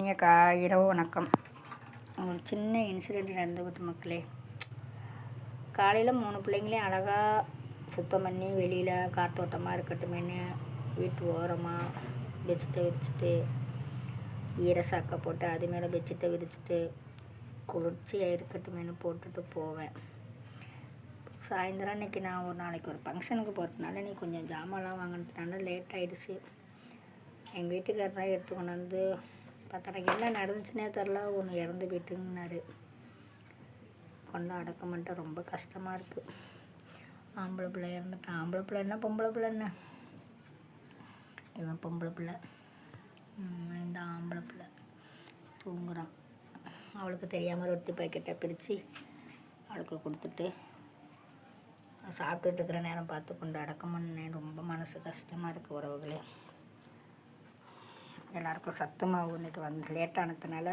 இரவு வணக்கம். ஒரு சின்ன இன்சிடெண்ட் நடந்துக்கிட்டு மக்களே. காலையில் 3 பிள்ளைங்களையும் அழகாக சுத்தம் பண்ணி வெளியில் காற்றோட்டமாக இருக்கட்டுமேனு வீட்டு ஓரமாக பெட்ஷீட்டை விரிச்சிட்டு ஈர சாக்கை போட்டு அது மேலே பெட்ஷீட்டை விரிச்சிட்டு குளிர்ச்சியாக இருக்கட்டுமேனு போட்டுட்டு போவேன். சாயந்தரம் இன்றைக்கி நான் ஒரு நாளைக்கு ஒரு ஃபங்க்ஷனுக்கு போகிறதுனால இன்றைக்கி கொஞ்சம் ஜாமான்லாம் வாங்கினதுனால லேட் ஆகிடுச்சு. எங்கள் வீட்டுக்காரர் தான் எடுத்து கொண்டு வந்து பார்த்தா என்ன நடந்துச்சுன்னே தெரில, ஒன்று இறந்து போயிட்டுங்கன்னாரு. கொண்டு அடக்கம் பண்ணிட்டு ரொம்ப கஷ்டமாக இருக்குது. ஆம்பளை பிள்ளை இறந்துட்டான். ஆம்பளை பிள்ளை என்ன பொம்பளை பிள்ளை என்ன, இவன் பொம்பளை பிள்ளை, இந்த ஆம்பளை பிள்ளை தூங்குறான். அவளுக்கு தெரியாமல் ரொட்டி பாக்கெட்டை பிரித்து அவளுக்கு கொடுத்துட்டு சாப்பிட்டுட்டு இருக்கிற நேரம் பார்த்து கொண்டு அடக்கம் பண்ணேன். ரொம்ப மனசு கஷ்டமாக இருக்குது உறவுகளே. எல்லாருக்கும் சத்து மாவு இன்றைக்கி வந்து லேட்டானதுனால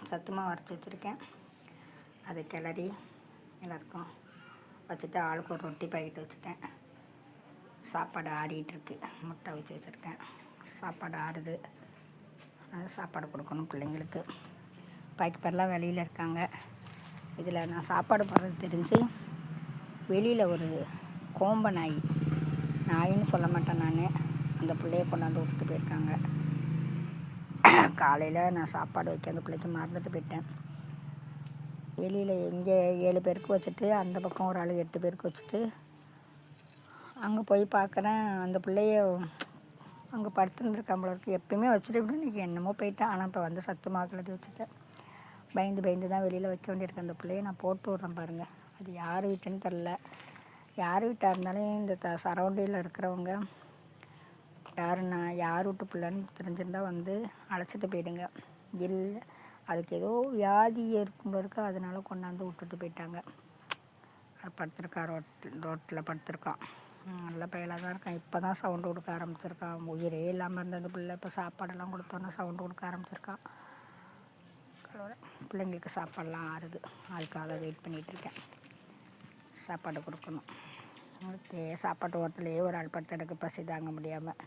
சத்து மாவு அரைச்சி வச்சுருக்கேன். அதை கிளறி எல்லாருக்கும் வச்சுட்டு ஆளுக்கு ஒரு ரொட்டி பாக்கெட் வச்சுட்டேன். சாப்பாடு ஆடிட்டுருக்கு. முட்டை வச்சு வச்சுருக்கேன். சாப்பாடு ஆடுது. அது சாப்பாடு கொடுக்கணும் பிள்ளைங்களுக்கு. பாக்கெட்லாம் வெளியில் இருக்காங்க. இதில் நான் சாப்பாடு போடுறது தெரிஞ்சு வெளியில் ஒரு கோம்ப நாயின்னு சொல்ல மாட்டேன் நான், அந்த பிள்ளைய கொண்டாந்து விட்டுட்டு போயிருக்காங்க. காலையில் நான் சாப்பாடு வைக்க அந்த பிள்ளைக்கு மறந்துட்டு போயிட்டேன். வெளியில் இங்கே 7 பேருக்கு வச்சுட்டு அந்த பக்கம் ஒரு ஆள் 8 பேருக்கு வச்சுட்டு அங்கே போய் பார்க்குறேன். அந்த பிள்ளைய அங்கே படுத்துருந்துருக்கான் போல இருக்குது. எப்பயுமே வச்சுட்டு இப்படி இன்றைக்கி என்னமோ போயிட்டேன். ஆனால் இப்போ வந்து சத்து மாக்கிலது வச்சுட்டேன். பயந்து தான் வெளியில் வைக்க வேண்டியிருக்கேன். அந்த பிள்ளைய நான் போட்டு விட்றேன் பாருங்கள். அது யார் வீட்டுன்னு தெரில. யார் வீட்டாக இருந்தாலும் இந்த சரௌண்டிங்கில் இருக்கிறவங்க யார் வீட்டு பிள்ளைன்னு தெரிஞ்சிருந்தால் வந்து அழைச்சிட்டு போயிடுங்க. இல்லை அதுக்கு ஏதோ வியாதி இருக்கும்போது அதனால கொண்டாந்து விட்டுட்டு போயிட்டாங்க. படுத்துருக்கான், ரோட்டில் படுத்துருக்கான். நல்ல பயலாக தான் இருக்கான். இப்போ தான் சவுண்டு கொடுக்க ஆரம்பிச்சிருக்கான். உயிரே இல்லாமல் இருந்த அந்த பிள்ளை இப்போ சாப்பாடெல்லாம் கொடுத்தோன்னா சவுண்டு கொடுக்க ஆரம்பிச்சிருக்கான். பிள்ளைங்களுக்கு சாப்பாடெல்லாம் ஆறுது. அதுக்காக வெயிட் பண்ணிகிட்ருக்கேன். சாப்பாடு கொடுக்கணும். ஓகே, சாப்பாட்டு ஓரத்துலேயே ஒரு ஆள் படுத்து எனக்கு பசி தாங்க முடியாமல்.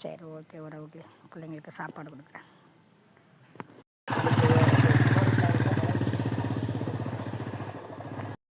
சரி, ஓகே, உறவுக்கு பிள்ளைங்களுக்கு சாப்பாடு கொடுக்குறேன்.